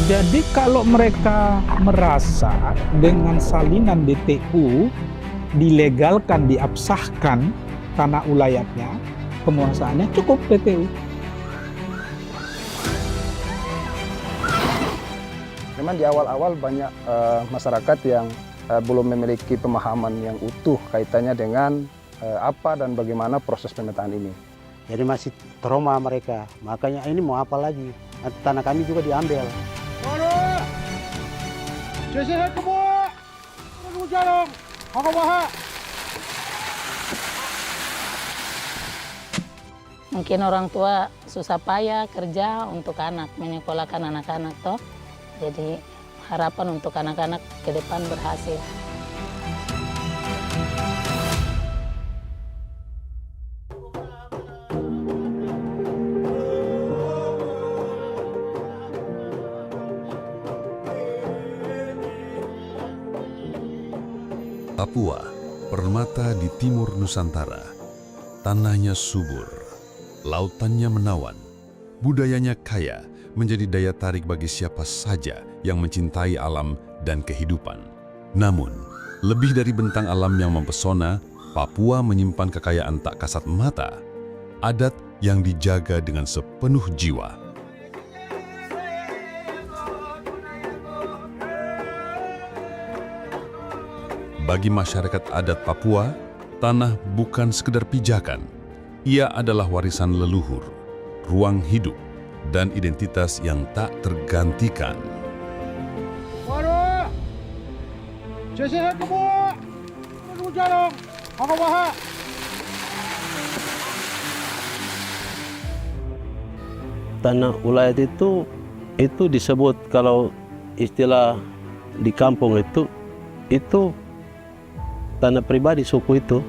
Jadi kalau mereka merasa dengan salinan DTU dilegalkan, diabsahkan tanah ulayatnya, penguasaannya cukup DTU. Memang di awal-awal banyak masyarakat yang belum memiliki pemahaman yang utuh kaitannya dengan apa dan bagaimana proses pemetaan ini. Jadi masih trauma mereka, makanya ini mau apa lagi? Tanah kami juga diambil. Mungkin orang tua susah payah kerja untuk anak, menyekolahkan anak-anak toh. Jadi harapan untuk anak-anak ke depan berhasil. Papua, permata di timur Nusantara. Tanahnya subur, lautannya menawan, budayanya kaya, menjadi daya tarik bagi siapa saja yang mencintai alam dan kehidupan. Namun, lebih dari bentang alam yang mempesona, Papua menyimpan kekayaan tak kasat mata, adat yang dijaga dengan sepenuh jiwa. Bagi masyarakat adat Papua, tanah bukan sekedar pijakan. Ia adalah warisan leluhur, ruang hidup, dan identitas yang tak tergantikan. Tanah ulayat itu disebut kalau istilah di kampung itu tanah pribadi suku itu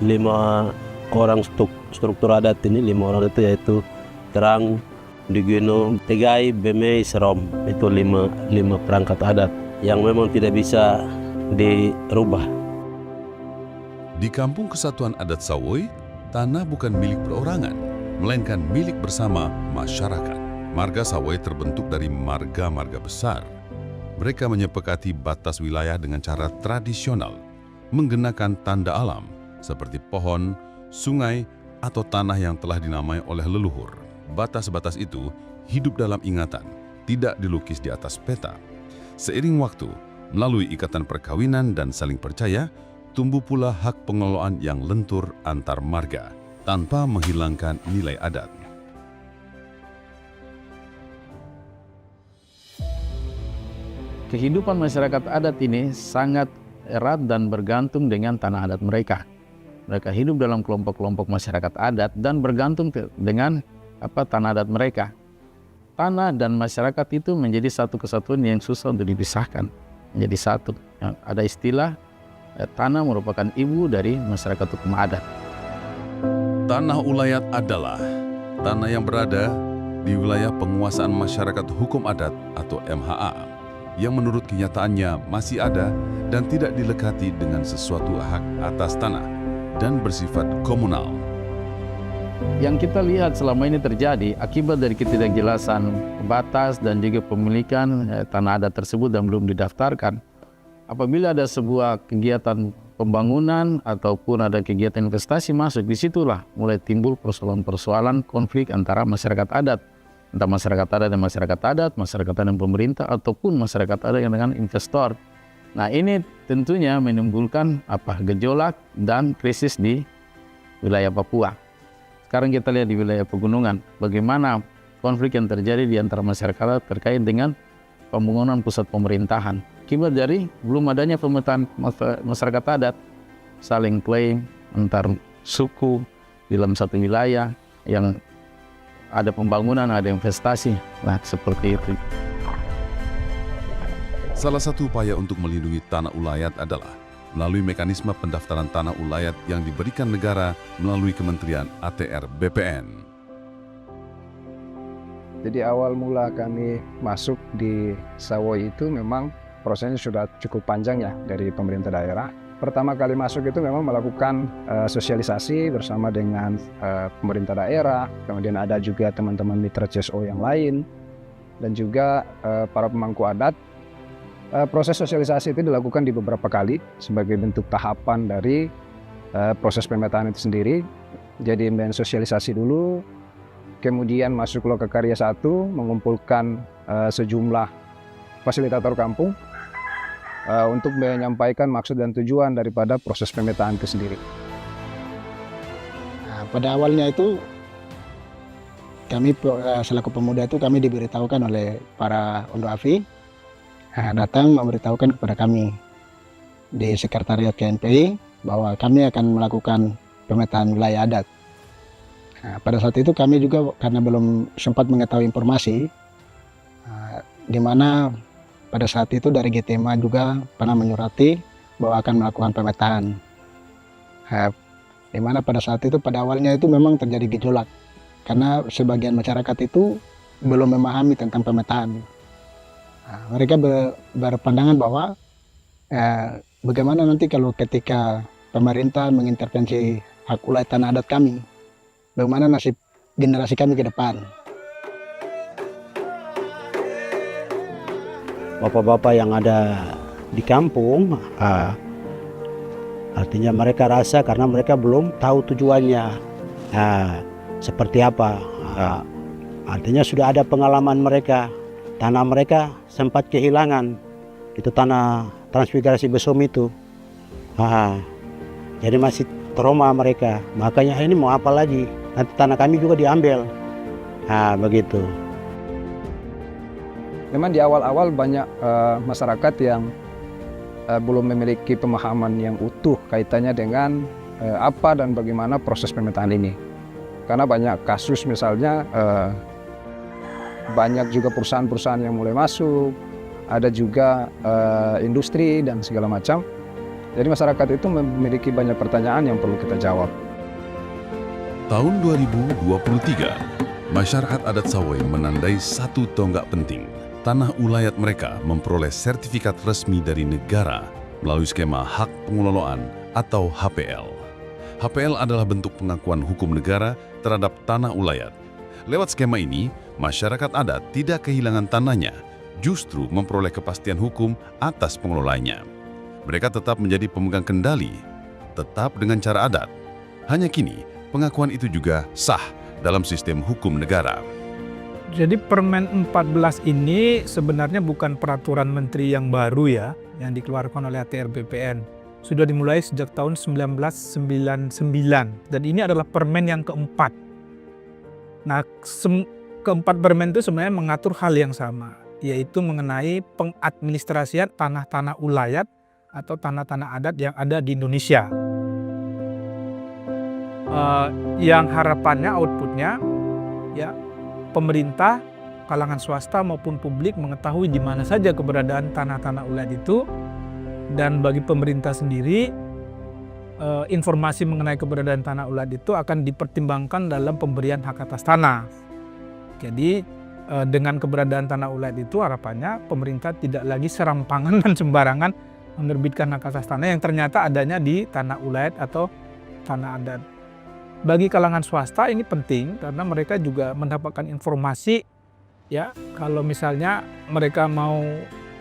5 orang struktur adat ini 5 orang itu yaitu Terang, Digino, Tegai, Bemei, Serom. Itu 5 perangkat adat yang memang tidak bisa dirubah. Di Kampung Kesatuan Adat Sawoi, tanah bukan milik perorangan, melainkan milik bersama masyarakat. Marga Sawoi terbentuk dari marga-marga besar. Mereka menyepakati batas wilayah dengan cara tradisional, menggunakan tanda alam seperti pohon, sungai, atau tanah yang telah dinamai oleh leluhur. Batas-batas itu hidup dalam ingatan, tidak dilukis di atas peta. Seiring waktu, melalui ikatan perkawinan dan saling percaya, tumbuh pula hak pengelolaan yang lentur antar marga, tanpa menghilangkan nilai adat. Kehidupan masyarakat adat ini sangat erat dan bergantung dengan tanah adat mereka. Mereka hidup dalam kelompok-kelompok masyarakat adat dan bergantung dengan tanah adat mereka. Tanah dan masyarakat itu menjadi satu kesatuan yang susah untuk dipisahkan, menjadi satu. Ada istilah tanah merupakan ibu dari masyarakat hukum adat. Tanah ulayat adalah tanah yang berada di wilayah penguasaan masyarakat hukum adat atau MHA, yang menurut kenyataannya masih ada dan tidak dilekati dengan sesuatu hak atas tanah dan bersifat komunal. Yang kita lihat selama ini terjadi akibat dari ketidakjelasan batas dan juga pemilikan tanah adat tersebut dan belum didaftarkan. Apabila ada sebuah kegiatan pembangunan ataupun ada kegiatan investasi masuk, disitulah mulai timbul persoalan-persoalan konflik antara masyarakat adat. Entah masyarakat adat dan masyarakat adat, masyarakat adat dan pemerintah, ataupun masyarakat adat yang dengan investor. Nah, ini tentunya menimbulkan gejolak dan krisis di wilayah Papua. Sekarang kita lihat di wilayah pegunungan, bagaimana konflik yang terjadi di antara masyarakat adat terkait dengan pembangunan pusat pemerintahan. Akibat dari belum adanya pemetaan masyarakat adat, saling klaim antar suku di dalam satu wilayah yang ada pembangunan, ada investasi. Nah, seperti itu. Salah satu upaya untuk melindungi tanah ulayat adalah melalui mekanisme pendaftaran tanah ulayat yang diberikan negara melalui Kementerian ATR BPN. Jadi awal mula kami masuk di Sawoi itu memang prosesnya sudah cukup panjang ya dari pemerintah daerah. Pertama kali masuk itu memang melakukan sosialisasi bersama dengan pemerintah daerah, kemudian ada juga teman-teman mitra CSO yang lain. dan juga para pemangku adat. Proses sosialisasi itu dilakukan di beberapa kali sebagai bentuk tahapan dari proses pemetaan itu sendiri. Jadi mensosialisasi dulu, kemudian masuk Lokakarya 1, mengumpulkan sejumlah fasilitator kampung untuk menyampaikan maksud dan tujuan daripada proses pemetaan itu sendiri. Nah, pada awalnya itu kami selaku pemuda itu kami diberitahukan oleh para Ondo Afi, datang memberitahukan kepada kami di sekretariat KNPI bahwa kami akan melakukan pemetaan wilayah adat. Nah, pada saat itu kami juga karena belum sempat mengetahui informasi, di mana pada saat itu dari GTMA juga pernah menyurati bahwa akan melakukan pemetaan. Di mana pada saat itu pada awalnya itu memang terjadi gejolak karena sebagian masyarakat itu belum memahami tentang pemetaan. Nah, mereka berpandangan bahwa bagaimana nanti kalau ketika pemerintah mengintervensi hak wilayah tanah adat kami, bagaimana nasib generasi kami ke depan. Bapak-bapak yang ada di kampung, artinya mereka rasa karena mereka belum tahu tujuannya seperti apa. Artinya sudah ada pengalaman mereka, tanah mereka sempat kehilangan, itu tanah transmigrasi Besom itu. Jadi masih trauma mereka, makanya ini mau apa lagi, nanti tanah kami juga diambil. Begitu. Memang di awal-awal banyak masyarakat yang belum memiliki pemahaman yang utuh kaitannya dengan apa dan bagaimana proses pemetaan ini. Karena banyak kasus misalnya banyak juga perusahaan-perusahaan yang mulai masuk, ada juga industri dan segala macam. Jadi masyarakat itu memiliki banyak pertanyaan yang perlu kita jawab. Tahun 2023, masyarakat adat Sawai menandai satu tonggak penting. Tanah ulayat mereka memperoleh sertifikat resmi dari negara melalui skema hak pengelolaan atau HPL. HPL adalah bentuk pengakuan hukum negara terhadap tanah ulayat. Lewat skema ini, masyarakat adat tidak kehilangan tanahnya, justru memperoleh kepastian hukum atas pengelolanya. Mereka tetap menjadi pemegang kendali, tetap dengan cara adat. Hanya kini, pengakuan itu juga sah dalam sistem hukum negara. Jadi Permen 14 ini sebenarnya bukan peraturan menteri yang baru ya, yang dikeluarkan oleh ATR BPN. Sudah dimulai sejak tahun 1999 dan ini adalah permen yang keempat. Nah, keempat permen itu sebenarnya mengatur hal yang sama, yaitu mengenai pengadministrasian tanah-tanah ulayat atau tanah-tanah adat yang ada di Indonesia. Yang harapannya outputnya ya pemerintah, kalangan swasta maupun publik mengetahui di mana saja keberadaan tanah-tanah ulayat itu, dan bagi pemerintah sendiri informasi mengenai keberadaan tanah ulayat itu akan dipertimbangkan dalam pemberian hak atas tanah. Jadi dengan keberadaan tanah ulayat itu harapannya pemerintah tidak lagi serampangan dan sembarangan menerbitkan hak atas tanah yang ternyata adanya di tanah ulayat atau tanah adat. Bagi kalangan swasta ini penting karena mereka juga mendapatkan informasi ya, kalau misalnya mereka mau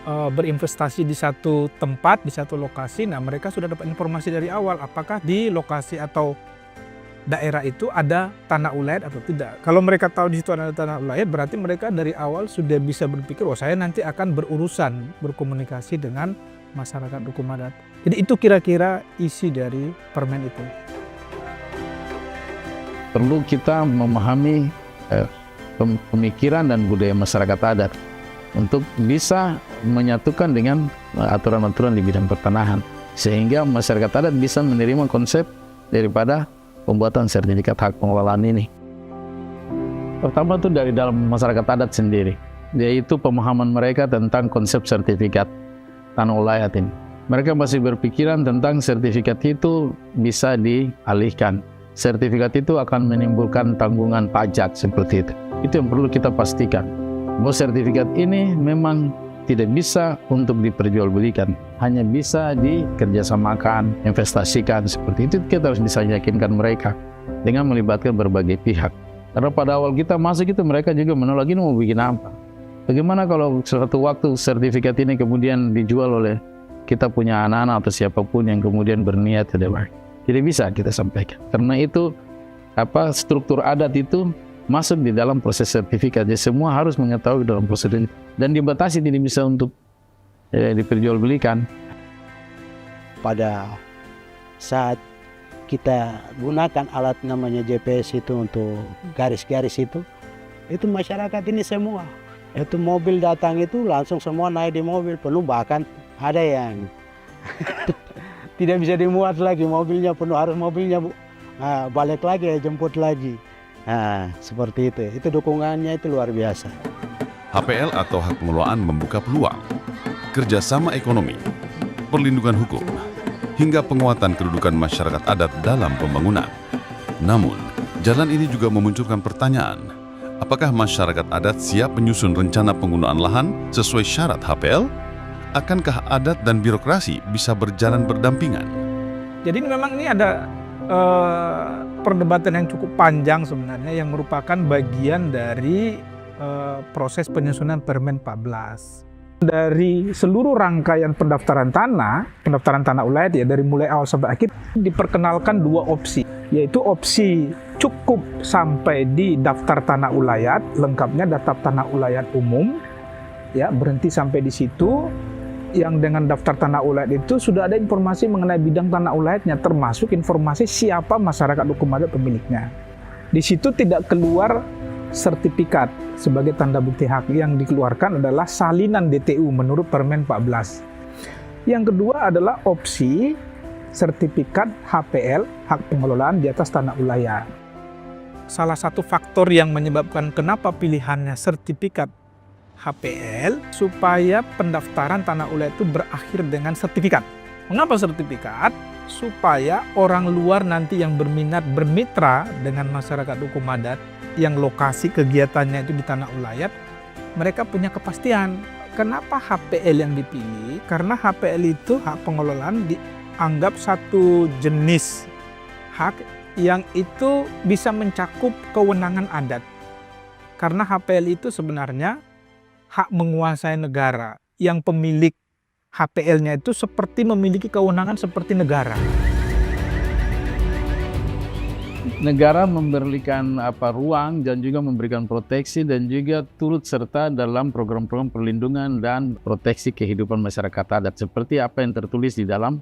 berinvestasi di satu tempat, di satu lokasi, nah mereka sudah dapat informasi dari awal apakah di lokasi atau daerah itu ada tanah ulayat atau tidak. Kalau mereka tahu di situ ada tanah ulayat, berarti mereka dari awal sudah bisa berpikir, oh saya nanti akan berurusan, berkomunikasi dengan masyarakat hukum adat. Jadi itu kira-kira isi dari permen itu. Perlu kita memahami pemikiran dan budaya masyarakat adat untuk bisa menyatukan dengan aturan-aturan di bidang pertanahan, sehingga masyarakat adat bisa menerima konsep daripada pembuatan sertifikat hak pengelolaan ini. Pertama itu dari dalam masyarakat adat sendiri, yaitu pemahaman mereka tentang konsep sertifikat tanah ulayat ini. Mereka masih berpikiran tentang sertifikat itu bisa dialihkan. Sertifikat itu akan menimbulkan tanggungan pajak seperti itu. Itu yang perlu kita pastikan. Bahwa sertifikat ini memang tidak bisa untuk diperjualbelikan, hanya bisa dikerjasamakan, investasikan seperti itu. Kita harus bisa yakinkan mereka dengan melibatkan berbagai pihak. Karena pada awal kita masuk itu mereka juga menolak, ini mau bikin apa? Bagaimana kalau suatu waktu sertifikat ini kemudian dijual oleh kita punya anak-anak atau siapapun yang kemudian berniat tidak bisa kita sampaikan. Karena itu struktur adat itu masuk di dalam proses sertifikat. Jadi semua harus mengetahui dalam proses ini dan dibatasi, tidak bisa untuk diperjualbelikan. Pada saat kita gunakan alat namanya GPS itu untuk garis-garis itu masyarakat ini semua. Itu mobil datang itu langsung semua naik di mobil penuh, bahkan ada yang tidak bisa dimuat lagi, mobilnya penuh, harus mobilnya balik lagi, jemput lagi. Nah, seperti itu. Itu dukungannya itu luar biasa. HPL atau hak pengelolaan membuka peluang, kerjasama ekonomi, perlindungan hukum, hingga penguatan kedudukan masyarakat adat dalam pembangunan. Namun, jalan ini juga memunculkan pertanyaan, apakah masyarakat adat siap menyusun rencana penggunaan lahan sesuai syarat HPL? Akankah adat dan birokrasi bisa berjalan berdampingan? Jadi memang ini ada perdebatan yang cukup panjang sebenarnya, yang merupakan bagian dari proses penyusunan Permen 14. Dari seluruh rangkaian pendaftaran tanah ulayat ya, dari mulai awal sampai akhir diperkenalkan dua opsi, yaitu opsi cukup sampai di daftar tanah ulayat, lengkapnya daftar tanah ulayat umum, ya berhenti sampai di situ. Yang dengan daftar tanah ulayat itu sudah ada informasi mengenai bidang tanah ulayatnya, termasuk informasi siapa masyarakat hukum adat pemiliknya. Di situ tidak keluar sertifikat sebagai tanda bukti hak, yang dikeluarkan adalah salinan DTU menurut Permen 14. Yang kedua adalah opsi sertifikat HPL, hak pengelolaan di atas tanah ulayat. Salah satu faktor yang menyebabkan kenapa pilihannya sertifikat HPL supaya pendaftaran tanah ulayat itu berakhir dengan sertifikat. Mengapa sertifikat? Supaya orang luar nanti yang berminat bermitra dengan masyarakat hukum adat yang lokasi kegiatannya itu di tanah ulayat, mereka punya kepastian. Kenapa HPL yang dipilih? Karena HPL itu hak pengelolaan dianggap satu jenis hak yang itu bisa mencakup kewenangan adat. Karena HPL itu sebenarnya hak menguasai negara, yang pemilik HPL-nya itu seperti memiliki kewenangan seperti negara. Negara memberikan ruang dan juga memberikan proteksi dan juga turut serta dalam program-program perlindungan dan proteksi kehidupan masyarakat adat seperti apa yang tertulis di dalam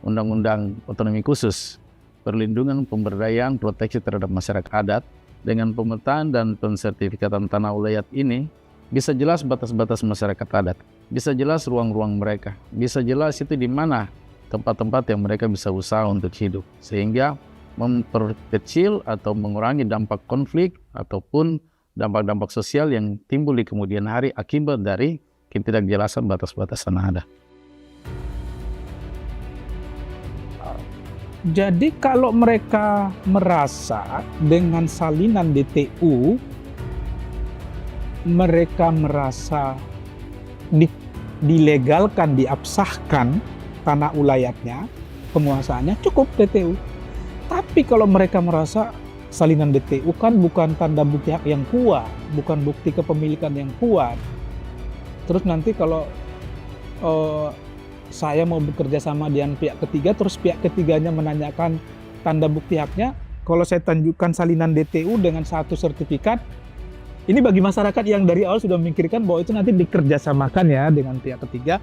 Undang-Undang Otonomi Khusus, perlindungan, pemberdayaan, proteksi terhadap masyarakat adat. Dengan pemetaan dan pensertifikatan tanah ulayat ini bisa jelas batas-batas masyarakat adat, bisa jelas ruang-ruang mereka, bisa jelas itu di mana tempat-tempat yang mereka bisa usaha untuk hidup, sehingga memperkecil atau mengurangi dampak konflik ataupun dampak-dampak sosial yang timbul di kemudian hari akibat dari ketidakjelasan batas-batas tanah adat. Jadi kalau mereka merasa dengan salinan DTU mereka merasa dilegalkan, diabsahkan tanah ulayatnya, penguasaannya, cukup DTU. Tapi kalau mereka merasa salinan DTU kan bukan tanda bukti hak yang kuat, bukan bukti kepemilikan yang kuat. Terus nanti kalau saya mau bekerja sama dengan pihak ketiga, terus pihak ketiganya menanyakan tanda bukti haknya, kalau saya tunjukkan salinan DTU dengan satu sertifikat, ini bagi masyarakat yang dari awal sudah memikirkan bahwa itu nanti dikerjasamakan ya dengan pihak ketiga.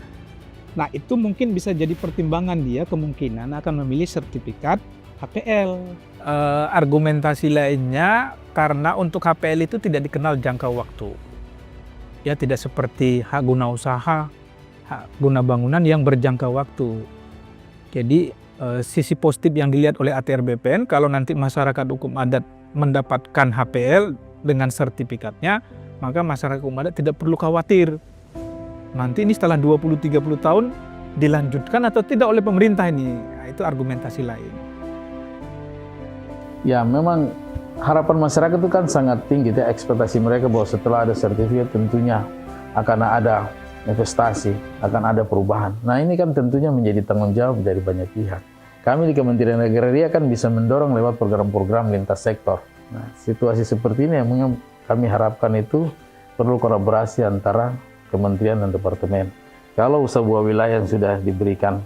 Nah itu mungkin bisa jadi pertimbangan dia kemungkinan akan memilih sertifikat HPL. Argumentasi lainnya karena untuk HPL itu tidak dikenal jangka waktu. Ya tidak seperti hak guna usaha, hak guna bangunan yang berjangka waktu. Jadi sisi positif yang dilihat oleh ATR BPN kalau nanti masyarakat hukum adat mendapatkan HPL dengan sertifikatnya, maka masyarakat hukum adat tidak perlu khawatir. Nanti ini setelah 20-30 tahun dilanjutkan atau tidak oleh pemerintah ini. Nah, itu argumentasi lain. Ya memang harapan masyarakat itu kan sangat tinggi, ya, ekspektasi mereka bahwa setelah ada sertifikat tentunya akan ada investasi, akan ada perubahan. Nah ini kan tentunya menjadi tanggung jawab dari banyak pihak. Kami di Kementerian Agraria kan bisa mendorong lewat program-program lintas sektor. Nah, situasi seperti ini yang kami harapkan itu perlu kolaborasi antara kementerian dan departemen. Kalau sebuah wilayah yang sudah diberikan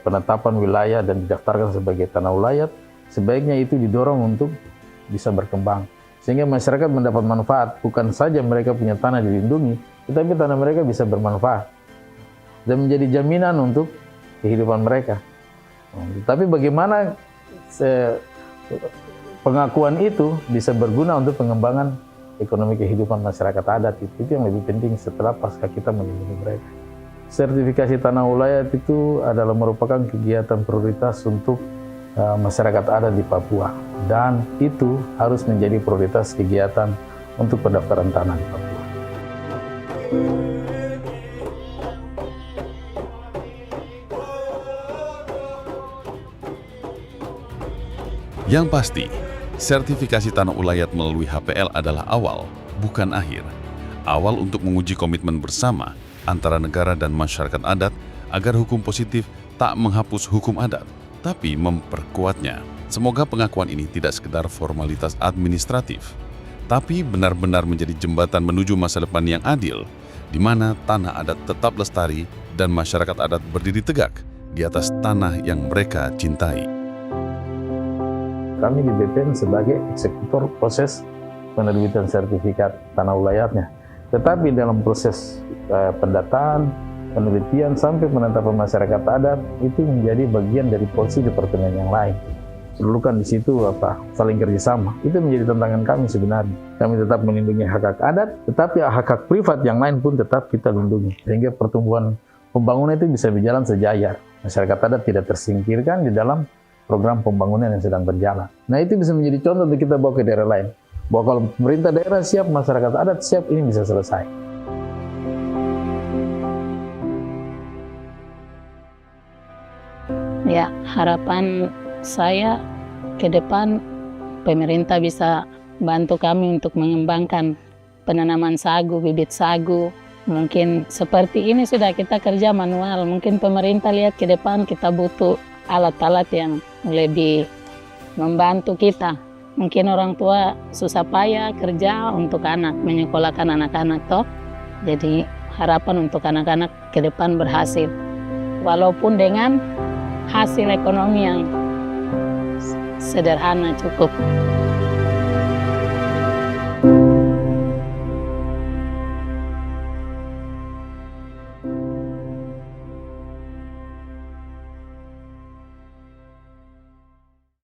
penetapan wilayah dan didaftarkan sebagai tanah ulayat, sebaiknya itu didorong untuk bisa berkembang. Sehingga masyarakat mendapat manfaat, bukan saja mereka punya tanah dilindungi, tetapi tanah mereka bisa bermanfaat dan menjadi jaminan untuk kehidupan mereka. Tapi bagaimana pengakuan itu bisa berguna untuk pengembangan ekonomi kehidupan masyarakat adat, itu yang lebih penting setelah pasca kita melindungi mereka. Sertifikasi tanah ulayat itu adalah merupakan kegiatan prioritas untuk masyarakat adat di Papua, dan itu harus menjadi prioritas kegiatan untuk pendaftaran tanah di Papua. Yang pasti, sertifikasi tanah ulayat melalui HPL adalah awal, bukan akhir. Awal untuk menguji komitmen bersama antara negara dan masyarakat adat agar hukum positif tak menghapus hukum adat, tapi memperkuatnya. Semoga pengakuan ini tidak sekedar formalitas administratif, tapi benar-benar menjadi jembatan menuju masa depan yang adil, di mana tanah adat tetap lestari dan masyarakat adat berdiri tegak di atas tanah yang mereka cintai. Kami di BPN sebagai eksekutor proses penerbitan sertifikat tanah ulayatnya. Tetapi dalam proses pendataan, penelitian, sampai penetapan masyarakat adat, itu menjadi bagian dari porsi departemen yang lain. Perlukan di situ saling kerjasama. Itu menjadi tantangan kami sebenarnya. Kami tetap melindungi hak-hak adat, tetapi hak-hak privat yang lain pun tetap kita lindungi. Sehingga pertumbuhan pembangunan itu bisa berjalan sejajar. Masyarakat adat tidak tersingkirkan di dalam program pembangunan yang sedang berjalan. Nah, itu bisa menjadi contoh untuk kita bawa ke daerah lain. Bahwa kalau pemerintah daerah siap, masyarakat adat siap, ini bisa selesai. Ya, harapan saya ke depan pemerintah bisa bantu kami untuk mengembangkan penanaman sagu, bibit sagu. Mungkin seperti ini sudah kita kerja manual. Mungkin pemerintah lihat ke depan kita butuh alat-alat yang lebih membantu kita. Mungkin orang tua susah payah kerja untuk anak, menyekolahkan anak-anak toh. Jadi harapan untuk anak-anak ke depan berhasil. Walaupun dengan hasil ekonomi yang sederhana cukup.